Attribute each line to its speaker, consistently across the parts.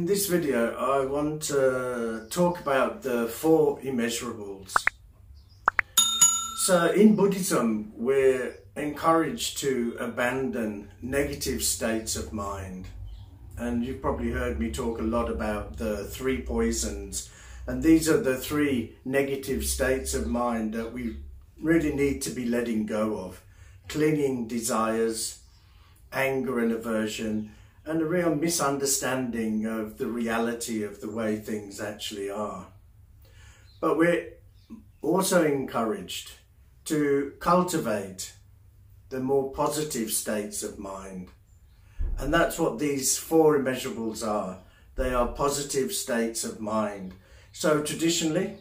Speaker 1: this video I want to talk about the 4 immeasurables. So in Buddhism we're encouraged to abandon negative states of mind, and you've probably heard me talk a lot about the 3 poisons, and these are the 3 negative states of mind that we really need to be letting go of: clinging desires, anger and aversion, and a real misunderstanding of the reality of the way things actually are. But we're also encouraged to cultivate the more positive states of mind. And that's what these 4 immeasurables are. They are positive states of mind. So traditionally,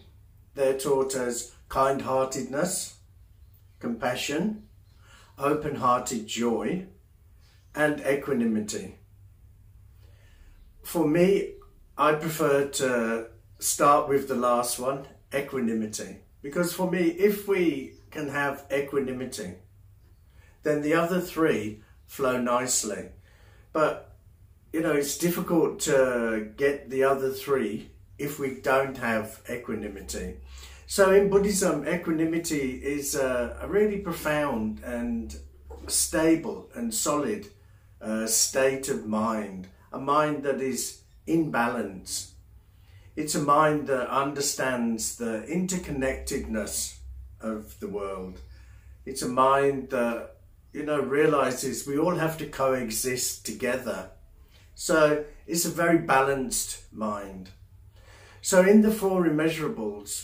Speaker 1: they're taught as kind-heartedness, compassion, open-hearted joy, and equanimity. For me, I prefer to start with the last one, equanimity. Because for me, if we can have equanimity, then the other 3 flow nicely. But, you know, it's difficult to get the other 3 if we don't have equanimity. So in Buddhism, equanimity is a really profound and stable and solid state of mind. A mind that is in balance. It's a mind that understands the interconnectedness of the world. It's a mind that, you know, realizes we all have to coexist together. So it's a very balanced mind. So in the 4 immeasurables,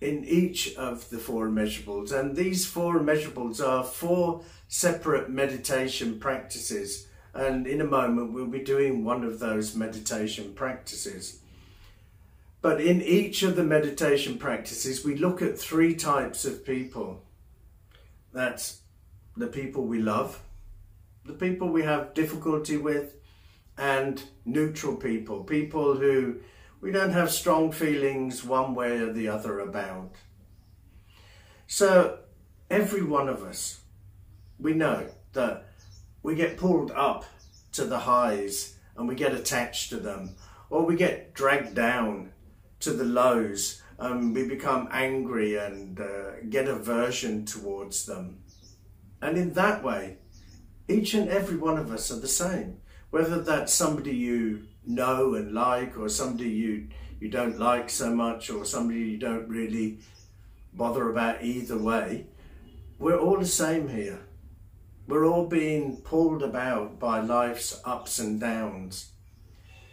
Speaker 1: in each of the 4 immeasurables, and these 4 immeasurables are 4 separate meditation practices. And in a moment, we'll be doing one of those meditation practices. But in each of the meditation practices, we look at 3 types of people. That's the people we love, the people we have difficulty with, and neutral people. People who we don't have strong feelings one way or the other about. So every one of us, we know that we get pulled up to the highs and we get attached to them, or we get dragged down to the lows and we become angry and get aversion towards them. And in that way, each and every one of us are the same. Whether that's somebody you know and like, or somebody you don't like so much, or somebody you don't really bother about, either way, we're all the same here. We're all being pulled about by life's ups and downs.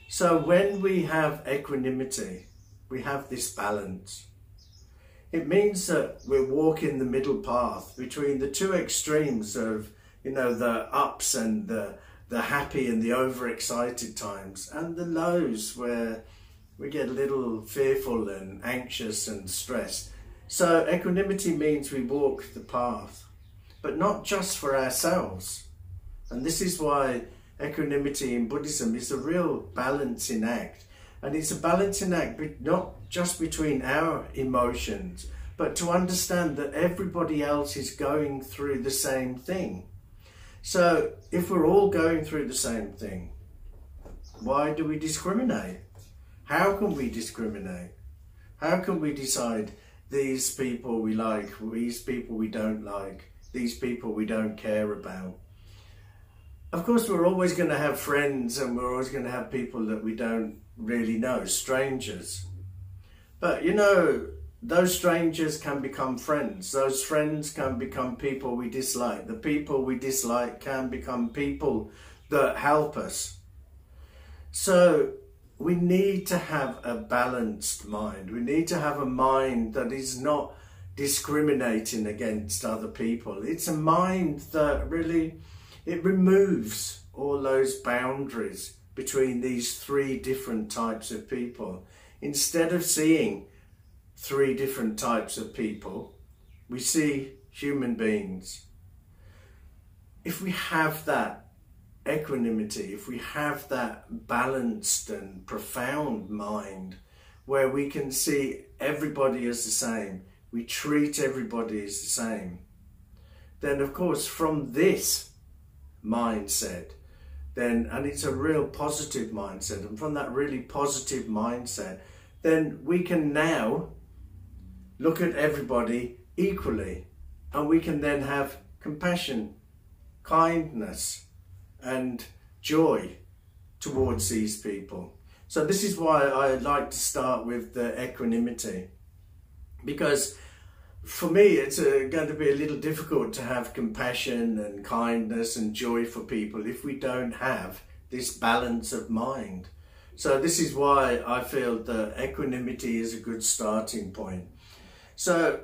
Speaker 1: So when we have equanimity, we have this balance. It means that we're walking the middle path between the 2 extremes of, you know, the ups and the happy and the overexcited times, and the lows where we get a little fearful and anxious and stressed. So equanimity means we walk the path, but not just for ourselves. And this is why equanimity in Buddhism is a real balancing act. And it's a balancing act not just between our emotions, but to understand that everybody else is going through the same thing. So if we're all going through the same thing, why do we discriminate? How can we discriminate? How can we decide these people we like, these people we don't like, these people we don't care about? Of course, we're always going to have friends, and we're always going to have people that we don't really know, strangers. But you know, those strangers can become friends. Those friends can become people we dislike. The people we dislike can become people that help us. So we need to have a balanced mind. We need to have a mind that is not discriminating against other people. It's a mind that really, it removes all those boundaries between these 3 different types of people. Instead of seeing 3 different types of people, we see human beings. If we have that equanimity, if we have that balanced and profound mind where we can see everybody as the same, we treat everybody as the same, then of course from this mindset then, and it's a real positive mindset, and from that really positive mindset, then we can now look at everybody equally, and we can then have compassion, kindness and joy towards these people. So this is why I like to start with the equanimity, because for me it's going to be a little difficult to have compassion and kindness and joy for people if we don't have this balance of mind. So this is why I feel that equanimity is a good starting point. So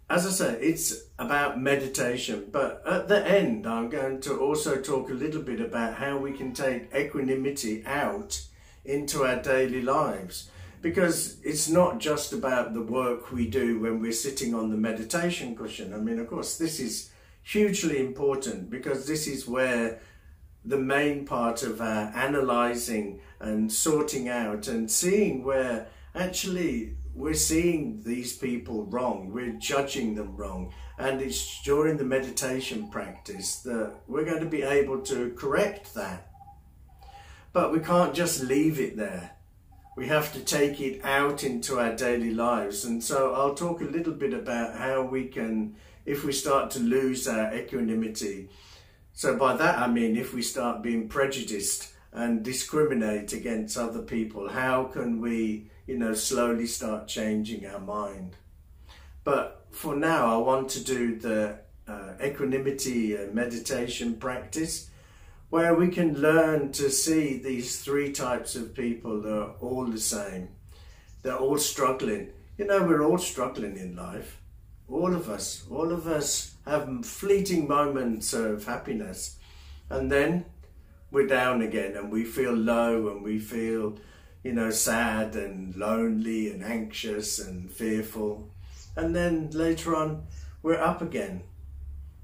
Speaker 1: as I say, it's about meditation, but at the end I'm going to also talk a little bit about how we can take equanimity out into our daily lives, because it's not just about the work we do when we're sitting on the meditation cushion. I mean, of course, this is hugely important, because this is where the main part of our analysing and sorting out and seeing where actually we're seeing these people wrong, we're judging them wrong, and it's during the meditation practice that we're going to be able to correct that. But we can't just leave it there. We have to take it out into our daily lives. And so I'll talk a little bit about how we can, if we start to lose our equanimity. So by that I mean if we start being prejudiced and discriminate against other people, how can we, slowly start changing our mind? But for now I want to do the equanimity meditation practice, where we can learn to see these three types of people that are all the same. They're all struggling. We're all struggling in life. All of us have fleeting moments of happiness, and then we're down again and we feel low and we feel, sad and lonely and anxious and fearful. And then later on we're up again.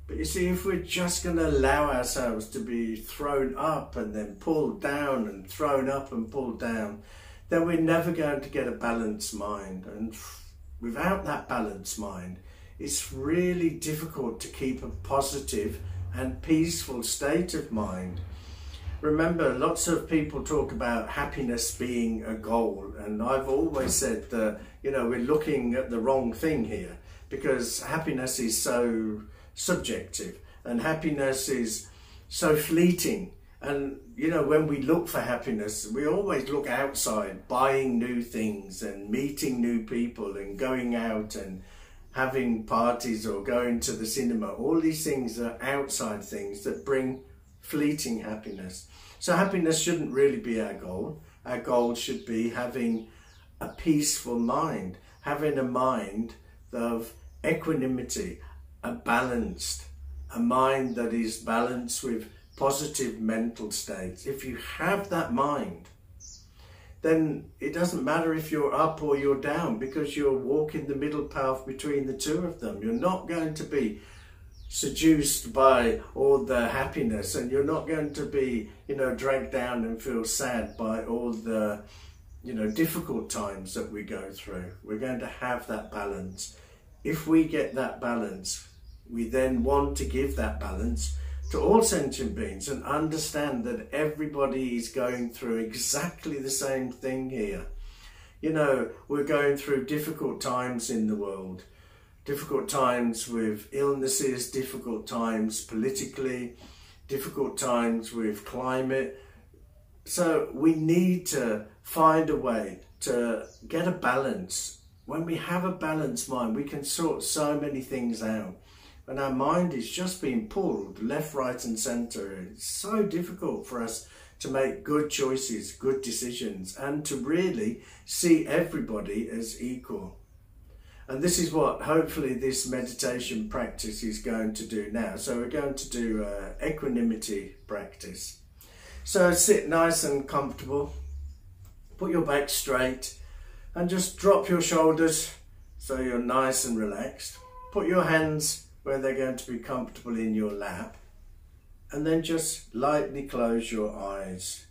Speaker 1: But you see, if we're just going to allow ourselves to be thrown up and then pulled down and thrown up and pulled down, then we're never going to get a balanced mind. And without that balanced mind, it's really difficult to keep a positive and peaceful state of mind. Remember, lots of people talk about happiness being a goal, and I've always said that, we're looking at the wrong thing here, because happiness is so subjective and happiness is so fleeting. And when we look for happiness, we always look outside, buying new things and meeting new people and going out and having parties or going to the cinema. All these things are outside things that bring fleeting happiness. So happiness shouldn't really be our goal. Our goal should be having a peaceful mind, having a mind of equanimity, a mind that is balanced with positive mental states. If you have that mind, then it doesn't matter if you're up or you're down, because you're walking the middle path between the two of them. You're not going to be seduced by all the happiness, and you're not going to be, dragged down and feel sad by all the, difficult times that we go through. We're going to have that balance. If we get that balance, we then want to give that balance to all sentient beings and understand that everybody is going through exactly the same thing here. We're going through difficult times in the world, difficult times with illnesses, difficult times politically, difficult times with climate. So we need to find a way to get a balance. When we have a balanced mind, we can sort so many things out. When our mind is just being pulled left, right and centre, it's so difficult for us to make good choices, good decisions, and to really see everybody as equal. And this is what hopefully this meditation practice is going to do now. So we're going to do equanimity practice. So sit nice and comfortable, put your back straight, and just drop your shoulders so you're nice and relaxed. Put your hands where they're going to be comfortable in your lap, and then just lightly close your eyes.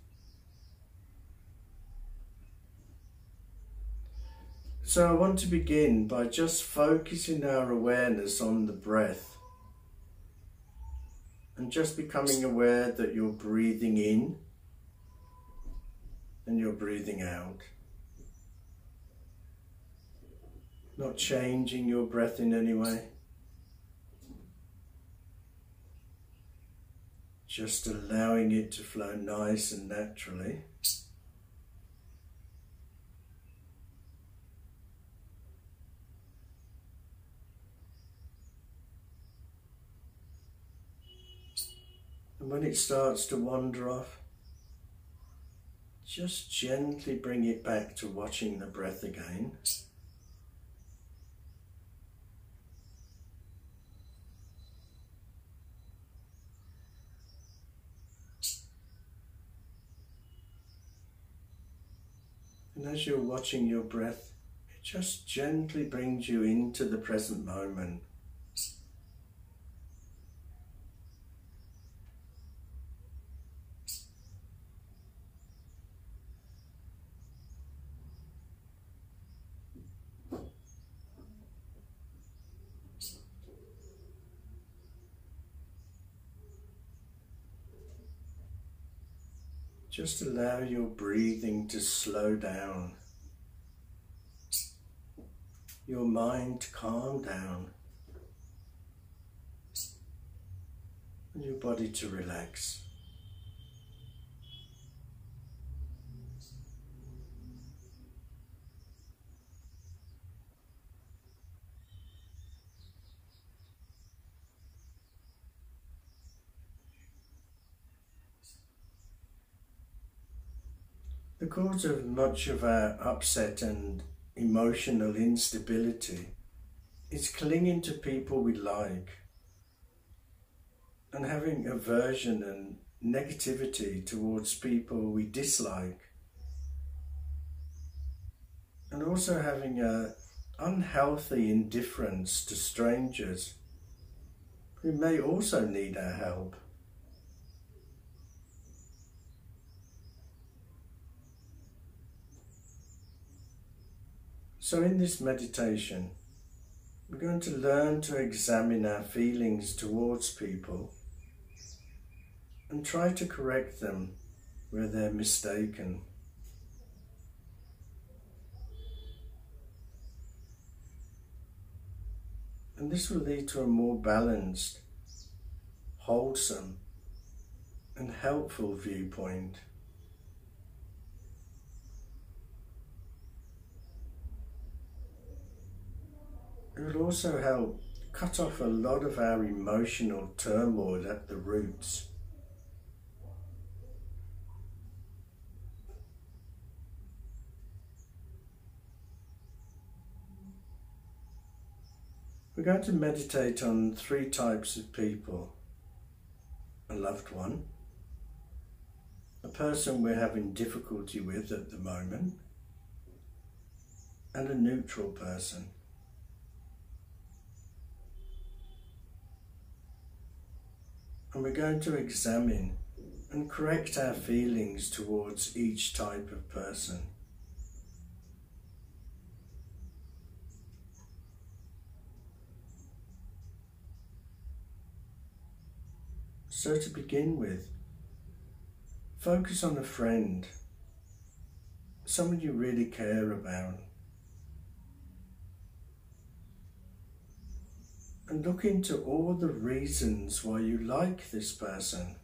Speaker 1: So I want to begin by just focusing our awareness on the breath. and just becoming aware that you're breathing in and you're breathing out. Not changing your breath in any way. Just allowing it to flow nice and naturally. And when it starts to wander off, just gently bring it back to watching the breath again. And as you're watching your breath, it just gently brings you into the present moment. Just allow your breathing to slow down, your mind to calm down, and your body to relax. The cause of much of our upset and emotional instability is clinging to people we like and having aversion and negativity towards people we dislike, and also having an unhealthy indifference to strangers who may also need our help. So in this meditation, we're going to learn to examine our feelings towards people and try to correct them where they're mistaken. And this will lead to a more balanced, wholesome, and helpful viewpoint. It will also help cut off a lot of our emotional turmoil at the roots. We're going to meditate on 3 types of people: a loved one, a person we're having difficulty with at the moment, and a neutral person. And we're going to examine and correct our feelings towards each type of person. So to begin with, focus on a friend, someone you really care about. And look into all the reasons why you like this person.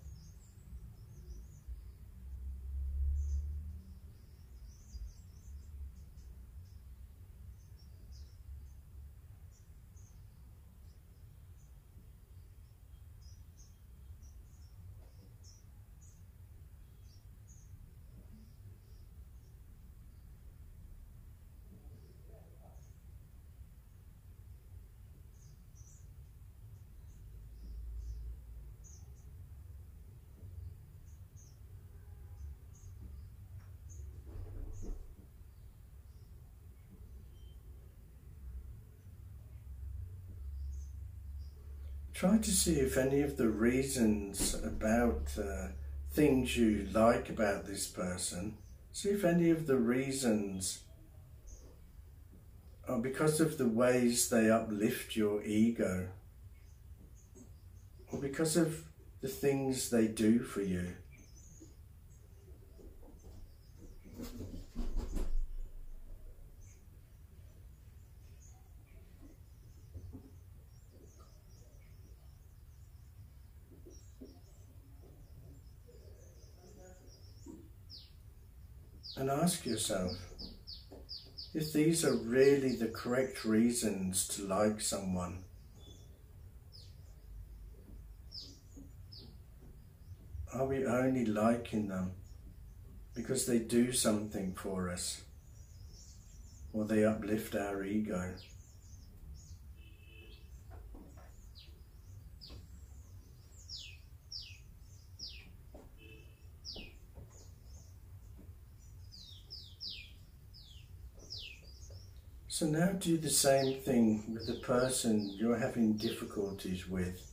Speaker 1: Try to see if any of the reasons about things you like about this person, see if any of the reasons are because of the ways they uplift your ego, or because of the things they do for you. And ask yourself if these are really the correct reasons to like someone. Are we only liking them because they do something for us, or they uplift our ego? So now do the same thing with the person you're having difficulties with.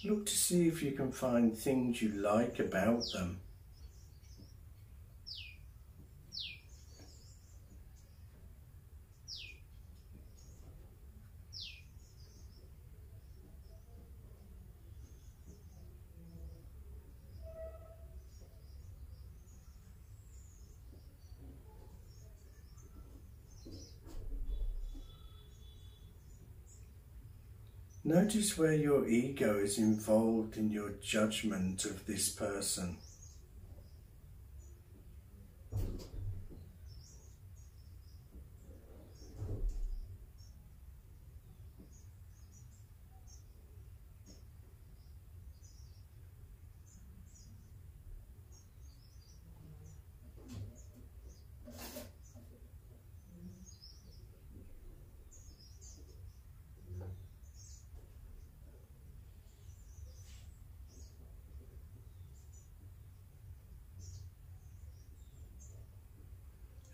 Speaker 1: Look to see if you can find things you like about them. Notice where your ego is involved in your judgment of this person.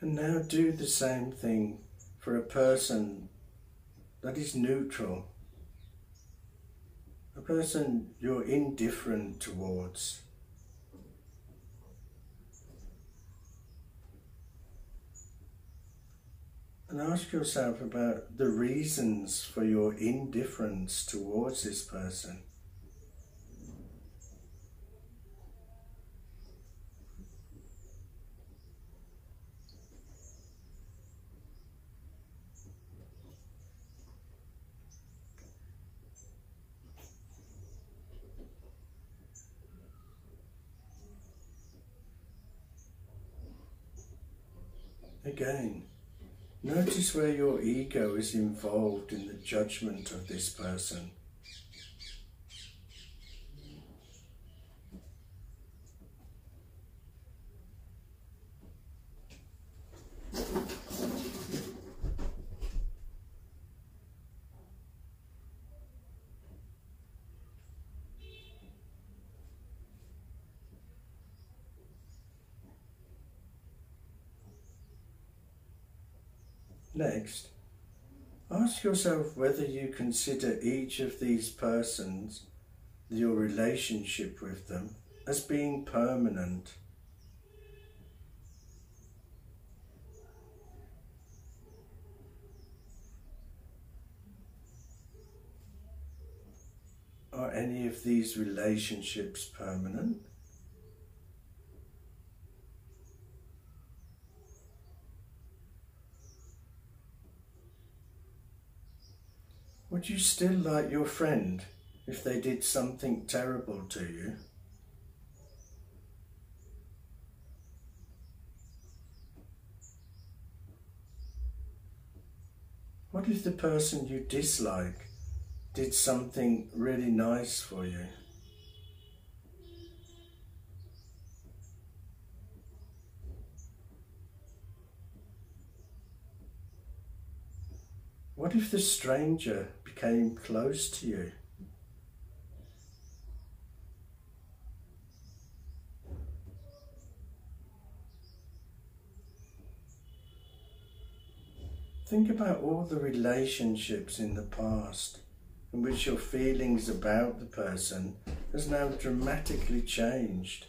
Speaker 1: And now do the same thing for a person that is neutral, a person you're indifferent towards. And ask yourself about the reasons for your indifference towards this person. Again, notice where your ego is involved in the judgment of this person. Next, ask yourself whether you consider each of these persons, your relationship with them, as being permanent. Are any of these relationships permanent? Would you still like your friend if they did something terrible to you? What if the person you dislike did something really nice for you? What if the stranger became close to you? Think about all the relationships in the past in which your feelings about the person has now dramatically changed.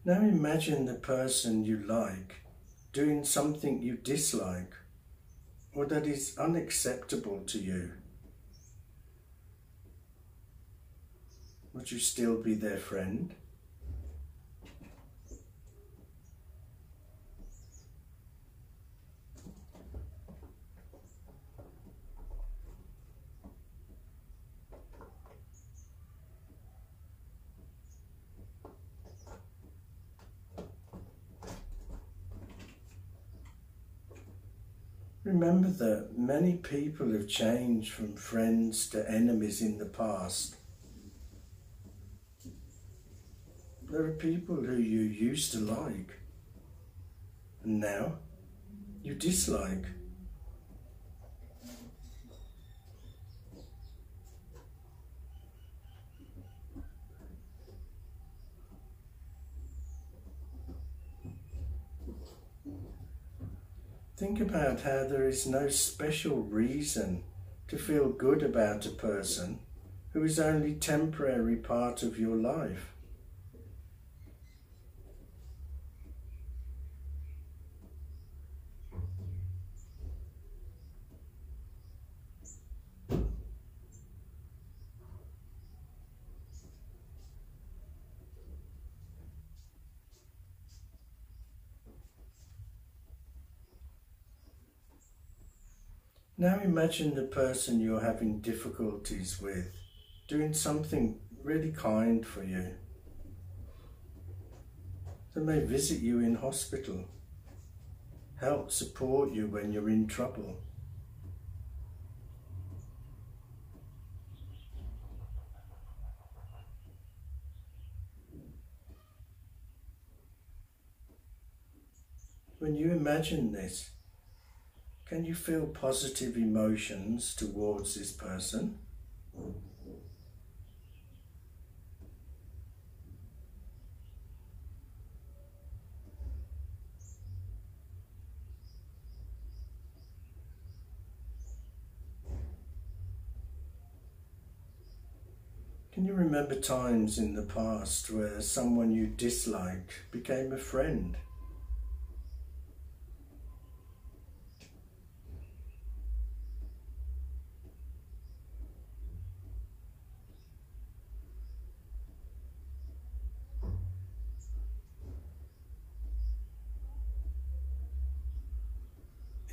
Speaker 1: Now imagine the person you like doing something you dislike or that is unacceptable to you. Would you still be their friend? Remember that many people have changed from friends to enemies in the past. There are people who you used to like, and now you dislike. Think about how there is no special reason to feel good about a person who is only a temporary part of your life. Now imagine the person you're having difficulties with doing something really kind for you. They may visit you in hospital, help support you when you're in trouble. When you imagine this, can you feel positive emotions towards this person? Can you remember times in the past where someone you disliked became a friend?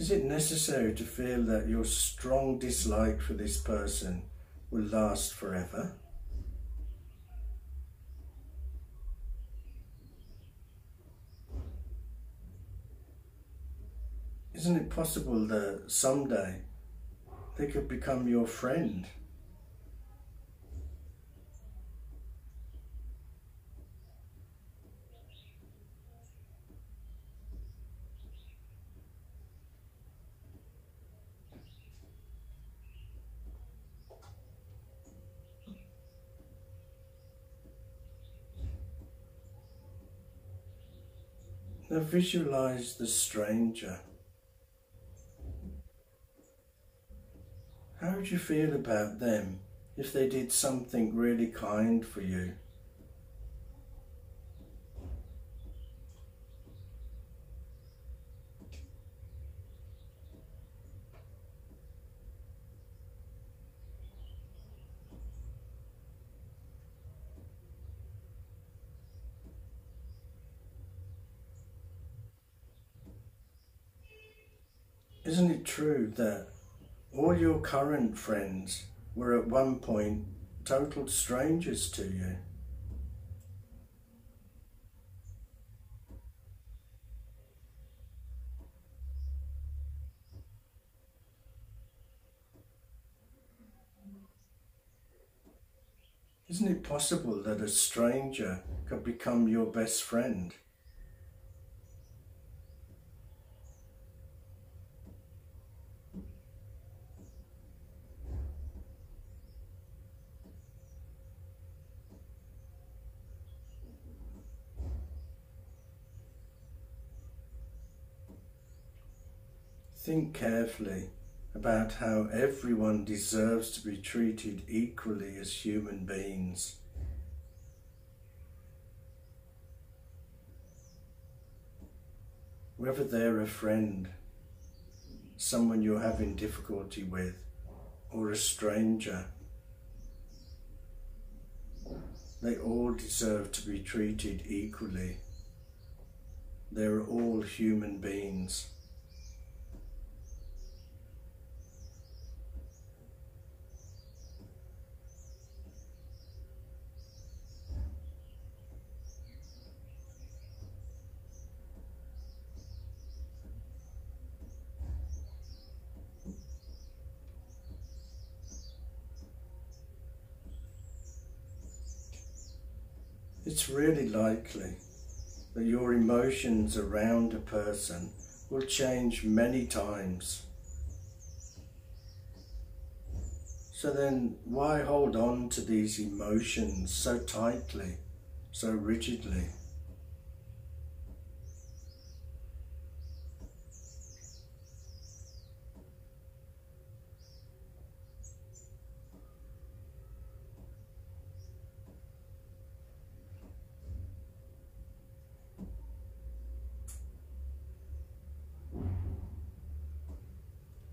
Speaker 1: Is it necessary to feel that your strong dislike for this person will last forever? Isn't it possible that someday they could become your friend? Now visualize the stranger. How would you feel about them if they did something really kind for you? Isn't it true that all your current friends were at one point total strangers to you? Isn't it possible that a stranger could become your best friend? Think carefully about how everyone deserves to be treated equally as human beings. whether they're a friend, someone you're having difficulty with, or a stranger. They all deserve to be treated equally. They're all human beings. It's really likely that your emotions around a person will change many times. So then why hold on to these emotions so tightly, so rigidly?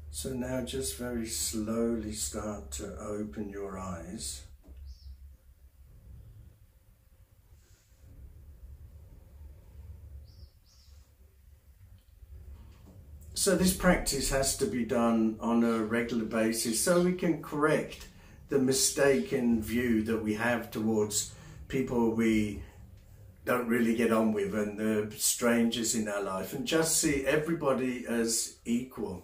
Speaker 1: So now just very slowly start to open your eyes. So this practice has to be done on a regular basis so we can correct the mistaken view that we have towards people we don't really get on with and the strangers in our life, and just see everybody as equal.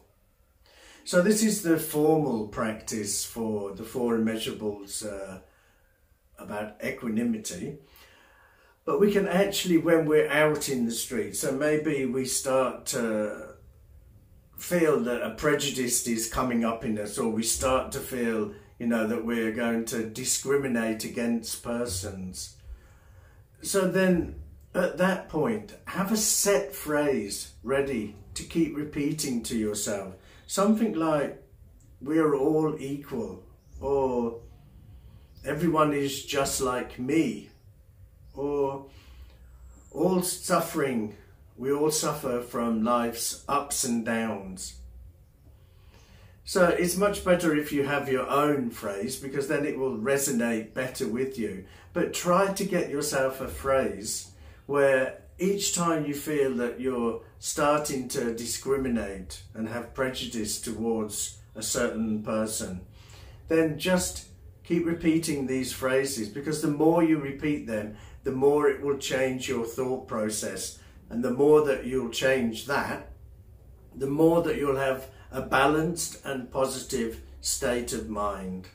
Speaker 1: So this is the formal practice for the 4 Immeasurables about equanimity. But we can actually, when we're out in the street, so maybe we start to feel that a prejudice is coming up in us, or we start to feel, you know, that we're going to discriminate against persons. So then at that point, have a set phrase ready to keep repeating to yourself. Something like, we are all equal, or everyone is just like me, or all suffering, we all suffer from life's ups and downs. So it's much better if you have your own phrase, because then it will resonate better with you. But try to get yourself a phrase where each time you feel that you're starting to discriminate and have prejudice towards a certain person, then just keep repeating these phrases, because the more you repeat them, the more it will change your thought process. And the more that you'll change that, the more that you'll have a balanced and positive state of mind.